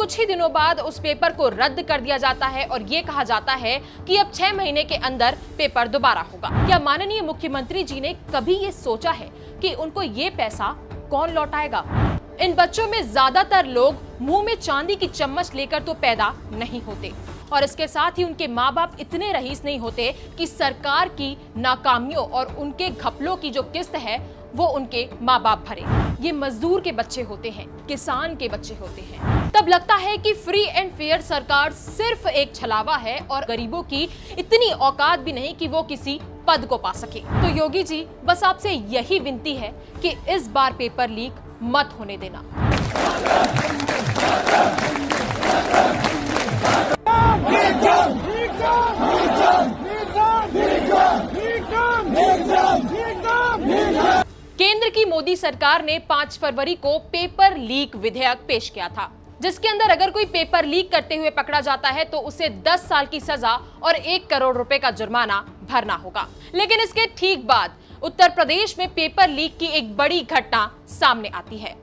कुछ ही दिनों बाद उस पेपर को रद्द कर दिया जाता है और ये कहा जाता है कि अब 6 महीने के अंदर पेपर दोबारा होगा। क्या माननीय मुख्यमंत्री जी ने कभी ये सोचा है कि उनको ये पैसा कौन लौटाएगा? इन बच्चों में ज्यादातर लोग मुंह में चांदी की चम्मच लेकर तो पैदा नहीं होते और इसके साथ ही उनके माँ बाप इतने रईस नहीं होते कि सरकार की नाकामियों और उनके घपलों की जो किस्त है वो उनके माँ बाप भरे। ये मजदूर के बच्चे होते हैं, किसान के बच्चे होते हैं। तब लगता है कि फ्री एंड फेयर सरकार सिर्फ एक छलावा है और गरीबों की इतनी औकात भी नहीं कि वो किसी पद को पा सके। तो योगी जी, बस आपसे यही विनती है कि इस बार पेपर लीक मत होने देना। केंद्र की मोदी सरकार ने 5 फरवरी को पेपर लीक विधेयक पेश किया था, जिसके अंदर अगर कोई पेपर लीक करते हुए पकड़ा जाता है तो उसे 10 साल की सजा और 1 करोड़ रुपए का जुर्माना भरना होगा। लेकिन इसके ठीक बाद उत्तर प्रदेश में पेपर लीक की एक बड़ी घटना सामने आती है।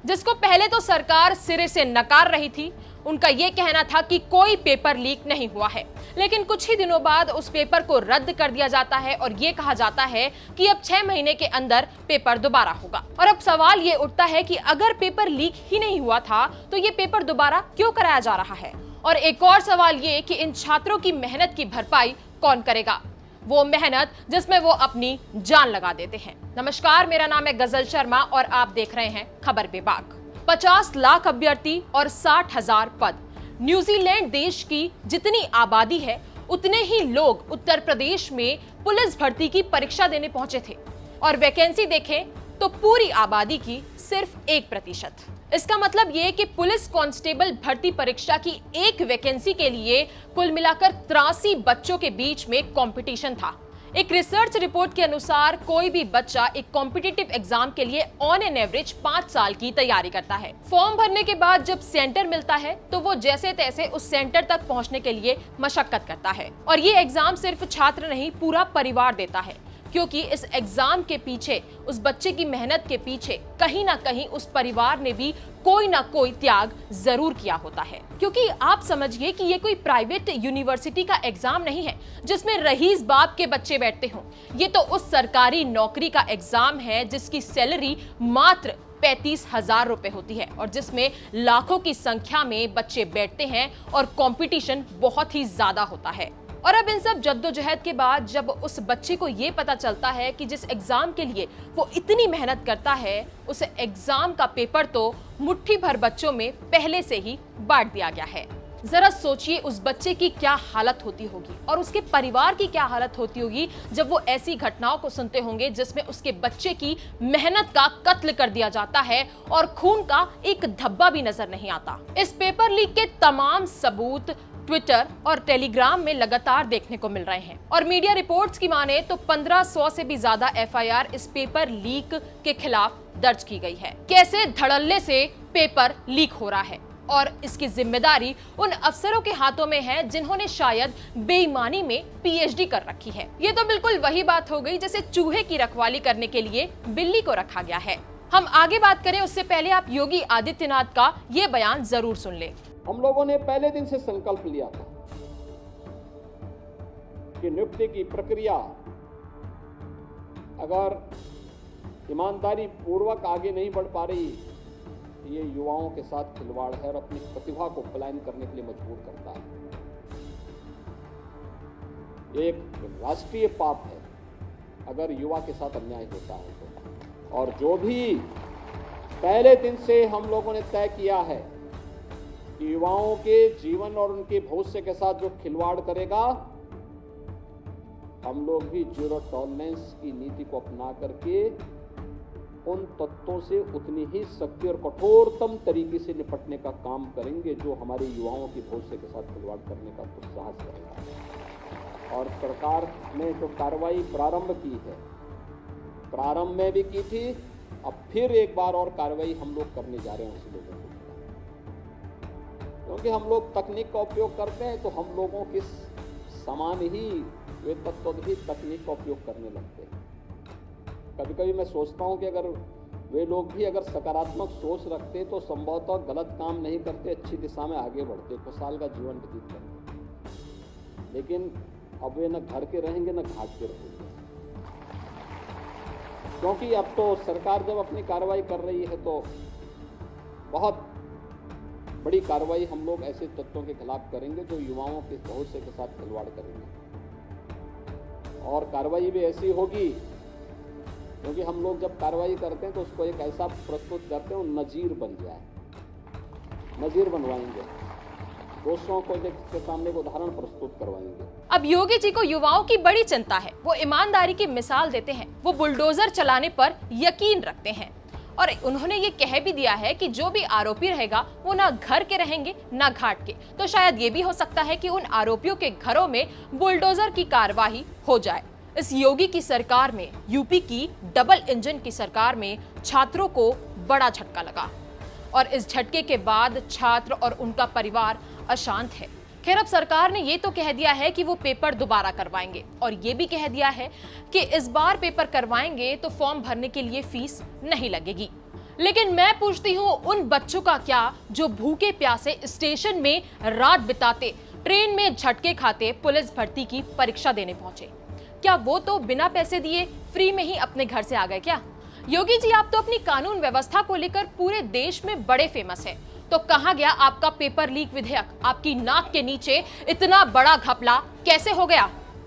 जिसको पहले तो सरकार सिरे से नकार रही थी। उनका यह कहना था कि कोई पेपर लीक नहीं हुआ है, लेकिन कुछ ही दिनों बाद उस पेपर को रद्द कर दिया जाता है और ये कहा जाता है कि अब 6 महीने के अंदर पेपर दोबारा होगा। और अब सवाल ये उठता है कि अगर पेपर लीक ही नहीं हुआ था तो ये पेपर दोबारा क्यों कराया जा रहा है? और एक और सवाल ये कि इन छात्रों की मेहनत की भरपाई कौन करेगा, वो मेहनत जिसमें वो अपनी जान लगा देते हैं। नमस्कार, मेरा नाम है गजल शर्मा और आप देख रहे हैं खबर बेबाक। 50 लाख अभ्यर्थी और 60,000 पद। न्यूजीलैंड देश की जितनी आबादी है उतने ही लोग उत्तर प्रदेश में पुलिस भर्ती की परीक्षा देने पहुंचे थे और वैकेंसी देखें तो पूरी आबादी की सिर्फ 1%। इसका मतलब ये कि पुलिस कांस्टेबल भर्ती परीक्षा की एक वैकेंसी के लिए कुल मिलाकर 83 बच्चों के बीच में कंपटीशन था। एक रिसर्च रिपोर्ट के अनुसार कोई भी बच्चा एक कॉम्पिटिटिव एग्जाम के लिए ऑन एन एवरेज 5 साल की तैयारी करता है। फॉर्म भरने के बाद जब सेंटर मिलता है तो वो जैसे तैसे उस सेंटर तक पहुंचने के लिए मशक्कत करता है और ये एग्जाम सिर्फ छात्र नहीं, पूरा परिवार देता है, क्योंकि इस एग्जाम के पीछे, उस बच्चे की मेहनत के पीछे कहीं ना कहीं उस परिवार ने भी कोई ना कोई त्याग जरूर किया होता है। क्योंकि आप समझिए कि ये कोई प्राइवेट यूनिवर्सिटी का एग्जाम नहीं है जिसमें रईस बाप के बच्चे बैठते हों। ये तो उस सरकारी नौकरी का एग्जाम है जिसकी सैलरी मात्र 35,000 रुपए होती है और जिसमें लाखों की संख्या में बच्चे बैठते हैं और कंपटीशन बहुत ही ज्यादा होता है। और अब इन सब जद्दोजहद के बाद जब उस बच्चे को ये पता चलता है कि जिस एग्जाम के लिए वो इतनी मेहनत करता है, उस एग्जाम का पेपर तो मुट्ठी भर बच्चों में पहले से ही बांट दिया गया है। जरा सोचिए उस बच्चे की क्या हालत होती होगी और उसके परिवार की क्या हालत होती होगी जब वो ऐसी घटनाओं को सुनते होंगे जिसमें उसके बच्चे की मेहनत का कत्ल कर दिया जाता है और खून का एक धब्बा भी नजर नहीं आता। इस पेपर लीक के तमाम सबूत ट्विटर और टेलीग्राम में लगातार देखने को मिल रहे हैं और मीडिया रिपोर्ट्स की माने तो 1500 से भी ज्यादा एफआईआर इस पेपर लीक के खिलाफ दर्ज की गई है। कैसे धड़ल्ले से पेपर लीक हो रहा है और इसकी जिम्मेदारी उन अफसरों के हाथों में है जिन्होंने शायद बेईमानी में पीएचडी कर रखी है। ये तो बिल्कुल वही बात हो गई जैसे चूहे की रखवाली करने के लिए बिल्ली को रखा गया है। हम आगे बात करें उससे पहले आप योगी आदित्यनाथ का ये बयान जरूर सुन लें। हम लोगों ने पहले दिन से संकल्प लिया था कि नियुक्ति की प्रक्रिया अगर ईमानदारी पूर्वक आगे नहीं बढ़ पा रही, ये युवाओं के साथ खिलवाड़ है और अपनी प्रतिभा को पलायन करने के लिए मजबूर करता है। ये एक राष्ट्रीय पाप है अगर युवा के साथ अन्याय होता है तो। और जो भी पहले दिन से हम लोगों ने तय किया है कि युवाओं के जीवन और उनके भविष्य के साथ जो खिलवाड़ करेगा, हम लोग भी जीरो टॉलरेंस की नीति को अपना करके उन तत्वों से उतनी ही सख्ती और कठोरतम तरीके से निपटने का काम करेंगे जो हमारे युवाओं के भविष्य के साथ खिलवाड़ करने का दुस्साहस करेगा। और सरकार ने जो कार्रवाई प्रारंभ की है, प्रारंभ में भी की थी, अब फिर एक बार और कार्रवाई हम लोग करने जा रहे हैं उन लोगों को, क्योंकि हम लोग तकनीक का उपयोग करते हैं तो हम लोगों के समान ही वे तत्व भी तकनीक का उपयोग करने लगते हैं। कभी कभी मैं सोचता हूं कि अगर वे लोग भी अगर सकारात्मक सोच रखते तो संभवतः गलत काम नहीं करते, अच्छी दिशा में आगे बढ़ते, खुशहाल का जीवन व्यतीत करते। लेकिन अब वे न घर के रहेंगे न घाट के रहेंगे, क्योंकि अब तो सरकार जब अपनी कार्रवाई कर रही है तो बहुत बड़ी कार्रवाई हम लोग ऐसे तत्वों के खिलाफ करेंगे जो युवाओं के भविष्य के साथ खिलवाड़ करेंगे। और कार्रवाई भी ऐसी होगी, क्योंकि हम लोग जब कार्रवाई करते हैं तो उसको एक ऐसा प्रस्तुत करते हैं नजीर बन जाए, नजीर बनवाएंगे, दोषियों को के सामने एक उदाहरण प्रस्तुत करवाएंगे। अब योगी जी को युवाओं की बड़ी चिंता है। वो ईमानदारी की मिसाल देते हैं, वो बुलडोजर चलाने पर यकीन रखते हैं और उन्होंने ये कह भी दिया है कि जो भी आरोपी रहेगा वो ना घर के रहेंगे ना घाट के। तो शायद ये भी हो सकता है कि उन आरोपियों के घरों में बुलडोजर की कार्यवाही हो जाए। इस योगी की सरकार में, यूपी की डबल इंजन की सरकार में छात्रों को बड़ा झटका लगा और इस झटके के बाद छात्र और उनका परिवार अशांत है। खैर, अब सरकार ने ये तो कह दिया है कि वो पेपर दोबारा करवाएंगे और ये भी कह दिया है कि इस बार पेपर करवाएंगे तो फॉर्म भरने के लिए फीस नहीं लगेगी। लेकिन मैं पूछती हूँ उन बच्चों का क्या जो भूखे प्यासे स्टेशन में रात बिताते, ट्रेन में झटके खाते पुलिस भर्ती की परीक्षा देने पहुंचे? क्या वो तो बिना पैसे दिए फ्री में ही अपने घर से आ गए क्या? योगी जी, आप तो अपनी कानून व्यवस्था को लेकर पूरे देश में बड़े फेमस है, तो कहां गया आपका पेपर लीक विधेयक? आपकी नाक के नीचे इतना बड़ा घपला कैसे हो गया?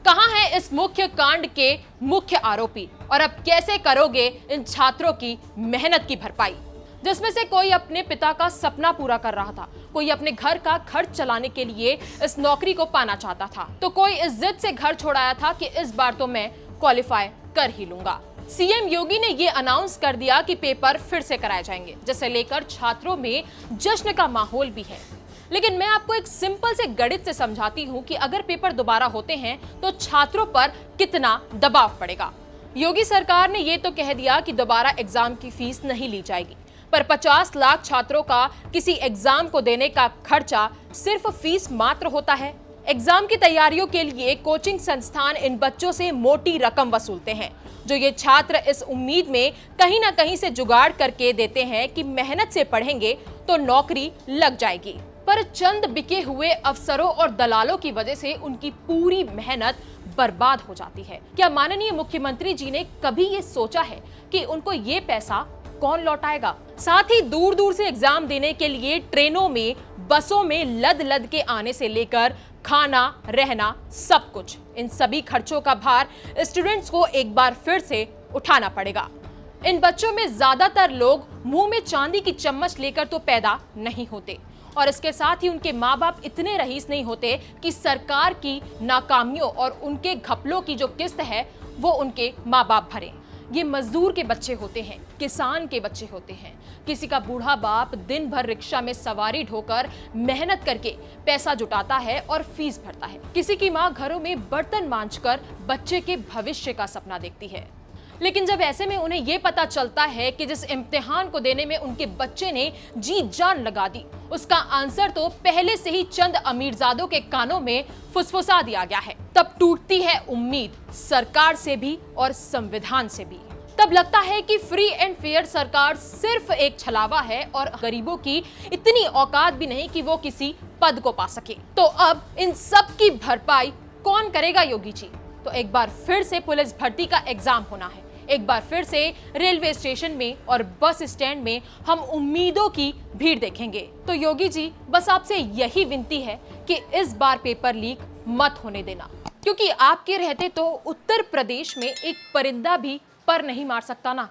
कहां है इस मुख्य कांड के मुख्य आरोपी? और अब कैसे करोगे इन छात्रों की मेहनत की भरपाई, जिसमें से कोई अपने पिता का सपना पूरा कर रहा था, कोई अपने घर का खर्च चलाने के लिए इस नौकरी को पाना चाहता था, तो कोई इस जिद से घर छोड़ाया था कि इस बार तो मैं क्वालिफाई कर ही लूंगा। सीएम योगी ने ये अनाउंस कर दिया कि पेपर फिर से कराए जाएंगे, जिसे लेकर छात्रों में जश्न का माहौल भी है। लेकिन मैं आपको एक सिंपल से गणित से समझाती हूँ कि अगर पेपर दोबारा होते हैं तो छात्रों पर कितना दबाव पड़ेगा। योगी सरकार ने ये तो कह दिया कि दोबारा एग्जाम की फीस नहीं ली जाएगी, पर 50 लाख छात्रों का किसी एग्जाम को देने का खर्चा सिर्फ फीस मात्र होता है। एग्जाम की तैयारियों के लिए कोचिंग संस्थान इन बच्चों से मोटी रकम वसूलते हैं, जो ये छात्र इस उम्मीद में कहीं ना कहीं से जुगाड़ करके देते हैं कि मेहनत से पढ़ेंगे तो नौकरी लग जाएगी। पर चंद बिके हुए अफसरों और दलालों की वजह से उनकी पूरी मेहनत बर्बाद हो जाती है। क्या माननीय मुख्यमंत्री जी ने कभी ये सोचा है कि उनको ये पैसा कौन लौटाएगा? साथ ही दूर दूर से एग्जाम देने के लिए ट्रेनों में, बसों में लद लद के आने से लेकर खाना, रहना, सब कुछ, इन सभी खर्चों का भार स्टूडेंट्स को एक बार फिर से उठाना पड़ेगा। इन बच्चों में ज्यादातर लोग मुंह में चांदी की चम्मच लेकर तो पैदा नहीं होते और इसके साथ ही उनके माँ बाप इतने रईस नहीं होते कि सरकार की नाकामियों और उनके घपलों की जो किस्त है वो उनके माँ बाप भरें। ये मजदूर के बच्चे होते हैं, किसान के बच्चे होते हैं। किसी का बूढ़ा बाप दिन भर रिक्शा में सवारी ढोकर मेहनत करके पैसा जुटाता है और फीस भरता है। किसी की माँ घरों में बर्तन मांजकर बच्चे के भविष्य का सपना देखती है। लेकिन जब ऐसे में उन्हें ये पता चलता है कि जिस इम्तिहान को देने में उनके बच्चे ने जी जान लगा दी, उसका आंसर तो पहले से ही चंद अमीरजादों के कानों में फुसफुसा दिया गया है, तब टूटती है उम्मीद सरकार से भी और संविधान से भी। तब लगता है कि फ्री एंड फेयर सरकार सिर्फ एक छलावा है और गरीबों की इतनी औकात भी नहीं कि वो किसी पद को पा सके। तो अब इन सब की भरपाई कौन करेगा योगी जी? तो एक बार फिर से पुलिस भर्ती का एग्जाम होना है, एक बार फिर से रेलवे स्टेशन में और बस स्टैंड में हम उम्मीदों की भीड़ देखेंगे। तो योगी जी, बस आपसे यही विनती है कि इस बार पेपर लीक मत होने देना, क्योंकि आपके रहते तो उत्तर प्रदेश में एक परिंदा भी पर नहीं मार सकता ना।